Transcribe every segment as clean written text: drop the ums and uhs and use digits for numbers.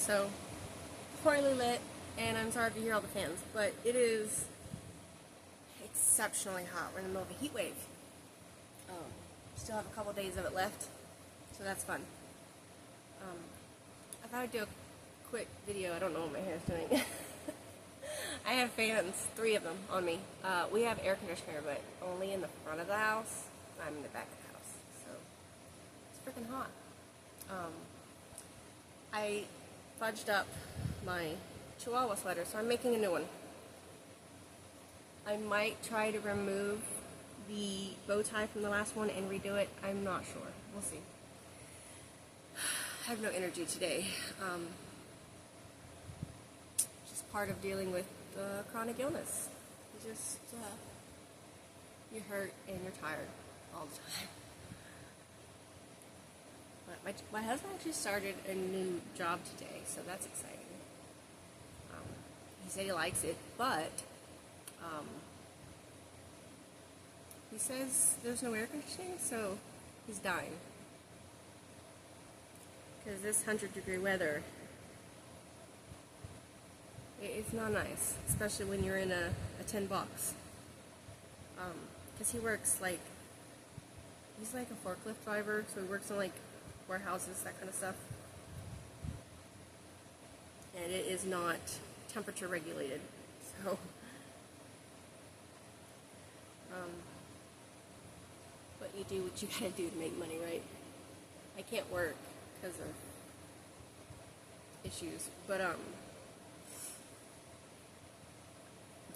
so poorly lit, and I'm sorry if you hear all the fans, but it is exceptionally hot. We're in the middle of a heat wave. Still have a couple days of it left, so that's fun. I thought I'd do a quick video. I don't know what my hair is doing. I have fans, 3 of them on me. We have air conditioner, but only in the front of the house. I'm in the back of the house, so it's freaking hot. I fudged up my Chihuahua sweater, so I'm making a new one. I might try to remove the bow tie from the last one and redo it. I'm not sure. We'll see. I have no energy today. Just part of dealing with chronic illness. You hurt and you're tired all the time. But my husband actually started a new job today, so that's exciting. He said he likes it, but he says there's no air conditioning, so he's dying. Because this 100-degree weather, it's not nice, especially when you're in a tin box. Because he works he's like a forklift driver, so he works in warehouses, that kind of stuff. And it is not temperature regulated, so but you do what you gotta do to make money, right? I can't work because of issues, but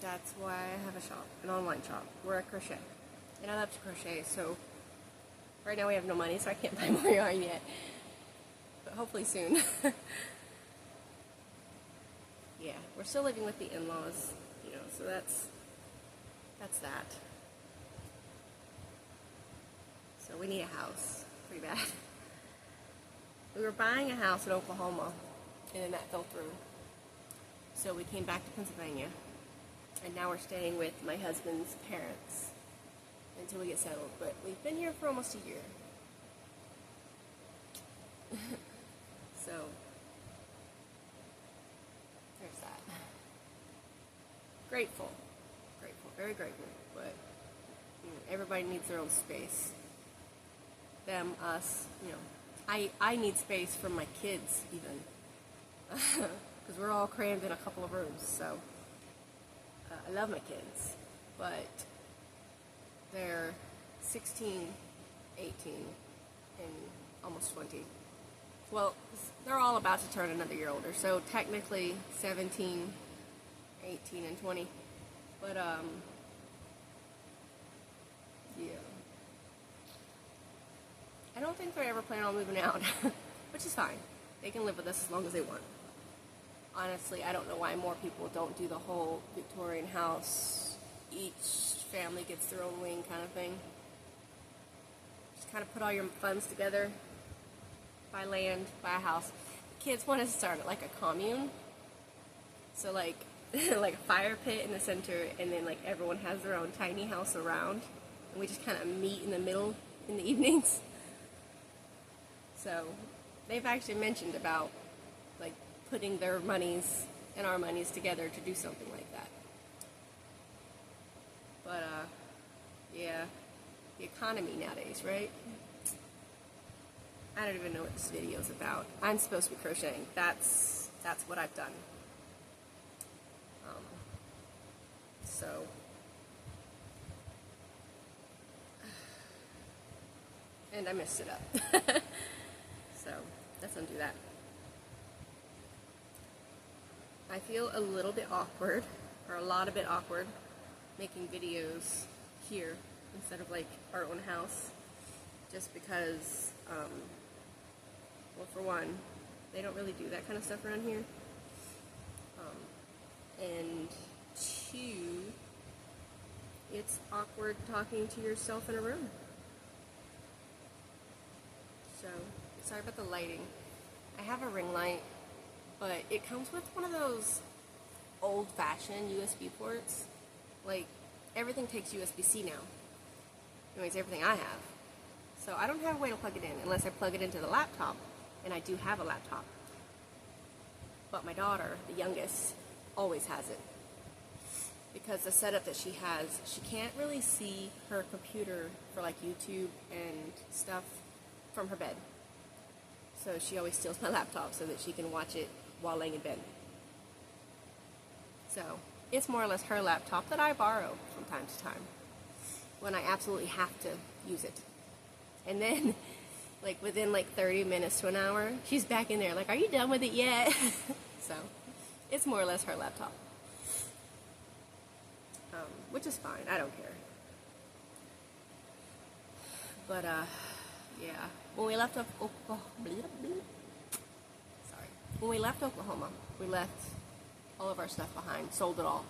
that's why I have a shop, an online shop where I crochet, and I love to crochet. So right now we have no money, so I can't buy more yarn yet, but hopefully soon. Yeah, we're still living with the in-laws, so that's that. So we need a house, pretty bad. We were buying a house in Oklahoma, and then that fell through. So we came back to Pennsylvania, and now we're staying with my husband's parents until we get settled. But we've been here for almost a year. So there's that. Grateful, very grateful, but everybody needs their own space. Them, us, I need space from my kids even, because we're all crammed in a couple of rooms. So I love my kids, but they're 16, 18, and almost 20. Well, they're all about to turn another year older, so technically 17, 18, and 20. But, yeah. I don't think they're ever planning on moving out, which is fine. They can live with us as long as they want. Honestly, I don't know why more people don't do the whole Victorian house, each family gets their own wing kind of thing. Just kind of put all your funds together, buy land, buy a house. Kids want to start like a commune, so like a fire pit in the center, and then everyone has their own tiny house around, and we just kind of meet in the middle in the evenings. So they've actually mentioned about putting their monies and our monies together to do something like that. But yeah, the economy nowadays, right? I don't even know what this video is about. I'm supposed to be crocheting. That's what I've done. So and I messed it up. So let's undo that. I feel a little bit awkward, or a lot of bit awkward, making videos here instead of our own house, just because, well, for one, they don't really do that kind of stuff around here, and 2, it's awkward talking to yourself in a room. So, sorry about the lighting. I have a ring light, but it comes with one of those old-fashioned USB ports. Everything takes USB-C now. Anyways, everything I have. So I don't have a way to plug it in unless I plug it into the laptop, and I do have a laptop. But my daughter, the youngest, always has it. Because the setup that she has, she can't really see her computer for like YouTube and stuff from her bed. So she always steals my laptop so that she can watch it while laying in bed. So it's more or less her laptop that I borrow from time to time when I absolutely have to use it. And then, like within like 30 minutes to an hour, she's back in there like, are you done with it yet? So it's more or less her laptop. Which is fine, I don't care. But yeah, when we left when we left Oklahoma, we left all of our stuff behind, sold it all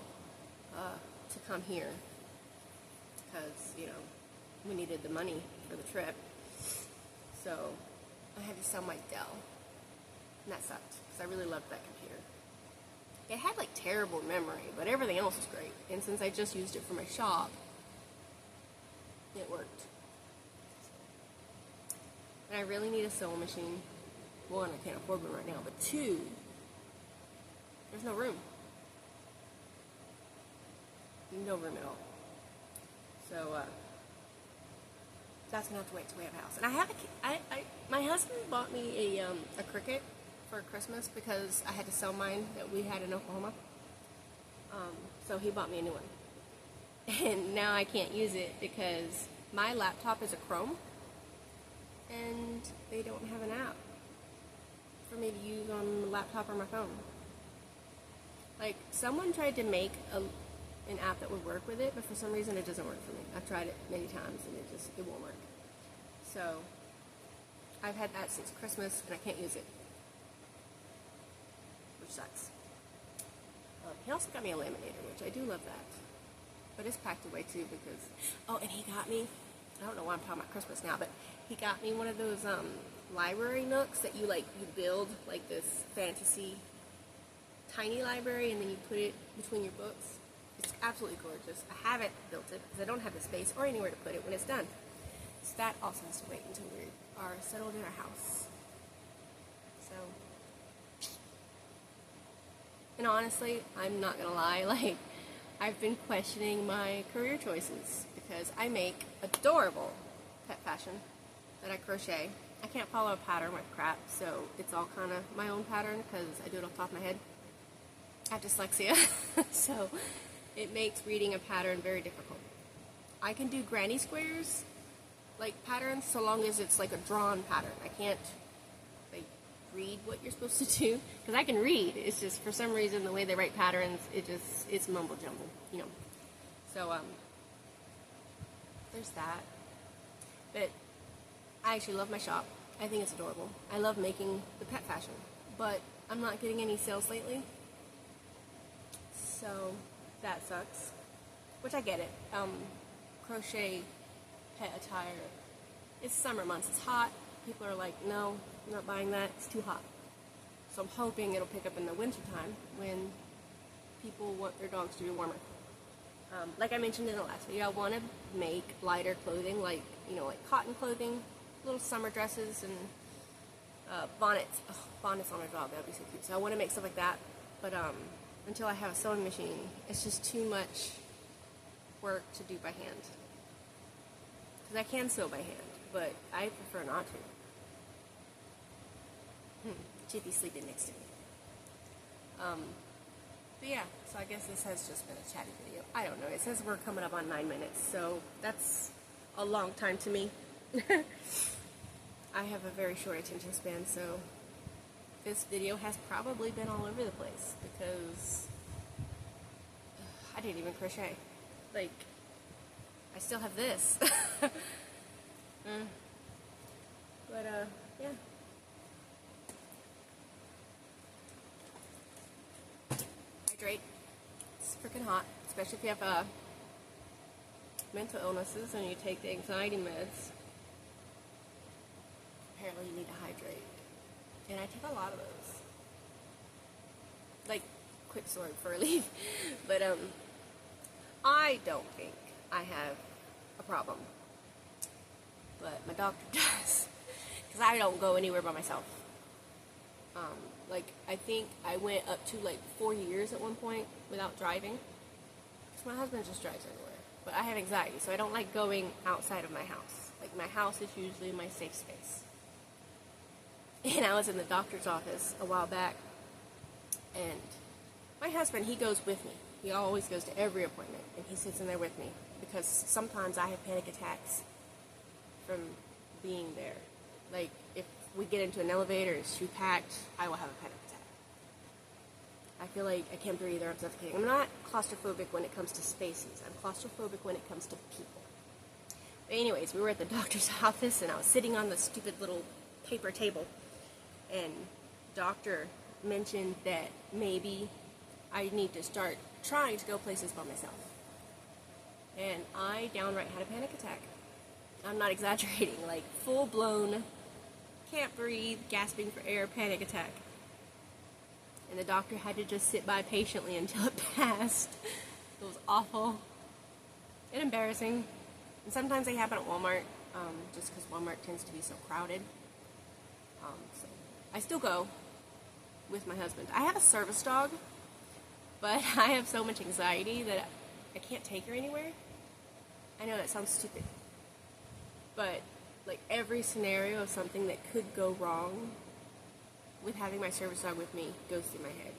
to come here because, you know, we needed the money for the trip. So I had to sell my Dell, and that sucked because I really loved that computer. It had like terrible memory, but everything else was great. And since I just used it for my shop, it worked. And I really need a sewing machine. One, I can't afford one right now, but two, there's no room. No room at all. So that's gonna have to wait till we have a house. And I have my husband bought me a Cricut for Christmas because I had to sell mine that we had in Oklahoma. So he bought me a new one. And now I can't use it because my laptop is a Chrome and they don't have an app for me to use on the laptop or my phone. Like, someone tried to make an app that would work with it, but for some reason it doesn't work for me. I've tried it many times and it won't work. So I've had that since Christmas and I can't use it, which sucks. He also got me a laminator, which I do love that, but it's packed away too because, and he got me, I don't know why I'm talking about Christmas now, but he got me one of those library nooks that you build like this fantasy tiny library and then you put it between your books. It's absolutely gorgeous. I haven't built it because I don't have the space or anywhere to put it when it's done. So that also has to wait until we are settled in our house. So, and honestly, I'm not gonna lie, like, I've been questioning my career choices because I make adorable pet fashion that I crochet. I can't follow a pattern with crap, so it's all kind of my own pattern because I do it off the top of my head. I have dyslexia, so it makes reading a pattern very difficult. I can do granny squares, like patterns, so long as it's like a drawn pattern. I can't like read what you're supposed to do because I can read. It's just for some reason the way they write patterns, it's mumble jumble, you know. So there's that. But I actually love my shop. I think it's adorable. I love making the pet fashion, but I'm not getting any sales lately. So that sucks, which I get it. Crochet pet attire, it's summer months, it's hot. People are like, no, I'm not buying that, it's too hot. So I'm hoping it'll pick up in the winter time when people want their dogs to be warmer. Like I mentioned in the last video, I want to make lighter clothing, like, you know, like cotton clothing, little summer dresses and bonnets. Oh, bonnets on a dog, that would be so cute. So I want to make stuff like that, but until I have a sewing machine, it's just too much work to do by hand. Because I can sew by hand, but I prefer not to. Chippy's sleeping next to me. But yeah, so I guess this has just been a chatty video. I don't know, it says we're coming up on 9 minutes, so that's a long time to me. I have a very short attention span, so this video has probably been all over the place because I didn't even crochet. Like, I still have this. But, yeah. Hydrate. It's freaking hot, especially if you have mental illnesses and you take the anxiety meds. Apparently you need to hydrate. And I take a lot of those. Like, quick story before I leave. But, I don't think I have a problem. But my doctor does. Because I don't go anywhere by myself. Like, I think I went up to like 4 years at one point without driving. Because my husband just drives everywhere. But I have anxiety, so I don't like going outside of my house. Like, my house is usually my safe space. And I was in the doctor's office a while back, and my husband, he goes with me. He always goes to every appointment, and he sits in there with me. Because sometimes I have panic attacks from being there. Like, if we get into an elevator, it's too packed, I will have a panic attack. I feel like I can't breathe or I'm suffocating. I'm not claustrophobic when it comes to spaces. I'm claustrophobic when it comes to people. But anyways, we were at the doctor's office, and I was sitting on the stupid little paper table, and doctor mentioned that maybe I need to start trying to go places by myself. And I downright had a panic attack. I'm not exaggerating, like full-blown, can't breathe, gasping for air, panic attack. And the doctor had to just sit by patiently until it passed. It was awful and embarrassing. And sometimes they happen at Walmart, just because Walmart tends to be so crowded. So I still go with my husband. I have a service dog, but I have so much anxiety that I can't take her anywhere. I know that sounds stupid, but like every scenario of something that could go wrong with having my service dog with me goes through my head.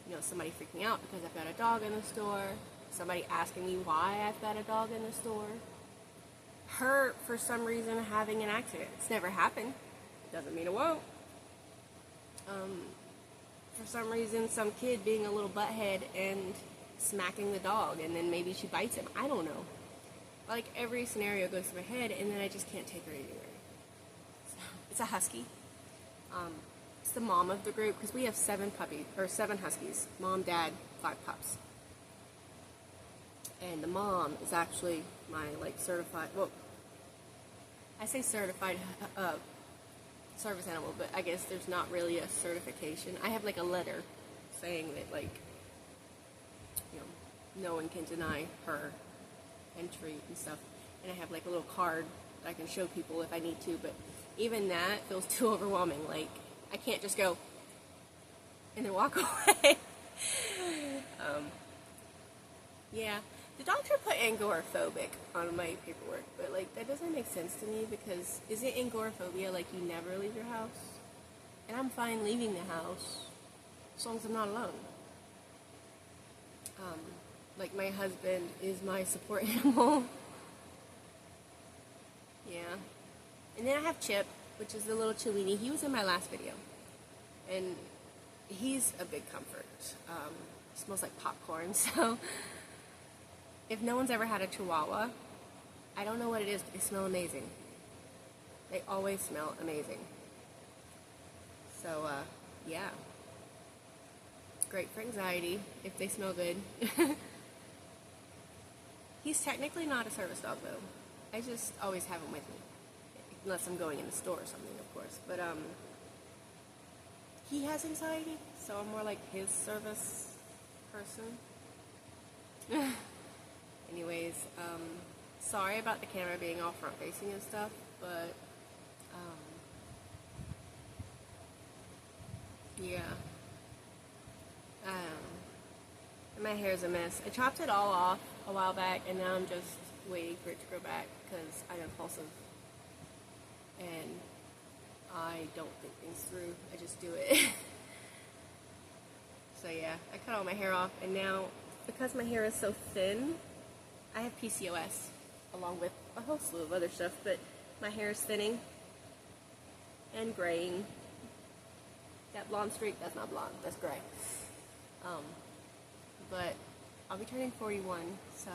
You know, somebody freaking out because I've got a dog in the store, somebody asking me why I've got a dog in the store, her, for some reason, having an accident. It's never happened. Doesn't mean it won't. For some reason, some kid being a little butthead and smacking the dog, and then maybe she bites him. I don't know. Like, every scenario goes through my head, and then I just can't take her anywhere. So, it's a husky. It's the mom of the group, because we have 7 huskies. Mom, dad, 5 pups. And the mom is actually my, like, certified, well, I say certified service animal, but I guess there's not really a certification. I have, like, a letter saying that, like, you know, no one can deny her entry and stuff. And I have, like, a little card that I can show people if I need to, but even that feels too overwhelming. Like, I can't just go and then walk away. Yeah. The doctor put agoraphobic on my paperwork, but, like, that doesn't make sense to me, because isn't agoraphobia like you never leave your house? And I'm fine leaving the house as long as I'm not alone. Like, my husband is my support animal. Yeah. And then I have Chip, which is the little Chiweenie. He was in my last video. And he's a big comfort. Smells like popcorn, so if no one's ever had a Chihuahua, I don't know what it is, but they smell amazing. They always smell amazing. So, yeah. Great for anxiety, if they smell good. He's technically not a service dog, though. I just always have him with me. Unless I'm going in the store or something, of course. But, he has anxiety, so I'm more like his service person. Anyways, sorry about the camera being all front facing and stuff, but, yeah. And my hair's a mess. I chopped it all off a while back, and now I'm just waiting for it to grow back, because I'm impulsive. And I don't think things through. I just do it. So yeah, I cut all my hair off, and now, because my hair is so thin, I have PCOS, along with a whole slew of other stuff, but my hair is thinning and graying. That blonde streak, that's not blonde, that's gray. But I'll be turning 41, so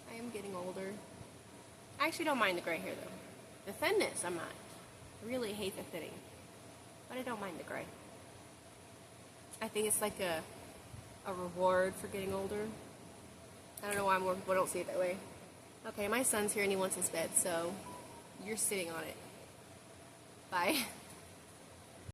I am getting older. I actually don't mind the gray hair, though. The thinness, I'm not. I really hate the thinning, but I don't mind the gray. I think it's like a reward for getting older. I don't know why more people don't see it that way. Okay, my son's here and he wants his bed, so you're sitting on it. Bye.